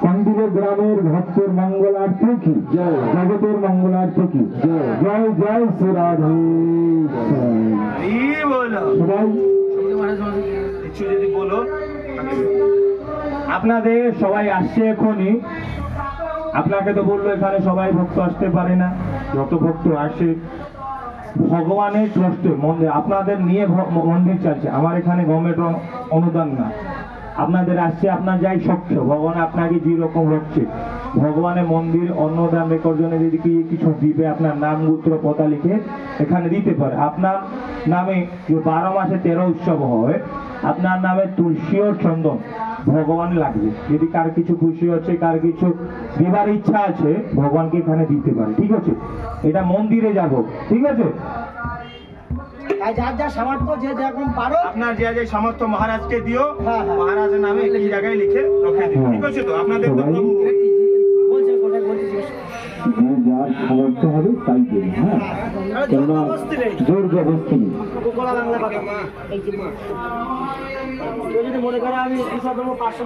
কন্টিলের গ্রামের ভক্তের মঙ্গলার্থে কি জগতের মঙ্গলার্থে কি জয় জয় শ্রী রাধে। সবাই যদি বলো আপনাদের সবাই আসছে এখনই, আপনাকে তো বললো এখানে সবাই ভক্ত আসতে পারে না, যত ভক্ত আসে ভগবানের ট্রাস্টে মন্দির আপনাদের নিয়ে মন্দির চালছে, আমার এখানে গভর্নমেন্ট অনুদান না, আপনাদের আসছে আপনার যাই শক্তি ভগবান আপনাকে যেরকম হচ্ছে ভগবানের মন্দির অন্নদান রেকর্ড জন্য যদি কিছু দিবে আপনার নাম গোত্র পতা লিখে এখানে দিতে পারে। আপনার নামে যে 12 মাসে 13 উৎসব হয়, আপনার নামে তুলসী ও চন্দন ভগবান লাগবে, যদি কার কিছু খুশি হচ্ছে কার কিছু দেবার ইচ্ছা আছে ভগবানকে এখানে দিতে পারে, ঠিক আছে? এটা মন্দিরে যাব, ঠিক আছে? যার যা সামর্থ্য যে যেরকম পারো আপনার যে যে সামর্থ্য মহারাজকে দিও, মহারাজের নামে এই জায়গায় লিখে রেখে দিও, ঠিক আছে? তো আপনাদের তো প্রভু বলছে কোথায় বলছি যার সামর্থ্য হবে তাই দেবে। হ্যাঁ, কেননা জোর জবরদস্তি নেই। বাংলা কথা এই যে যদি মনে করে আমি 500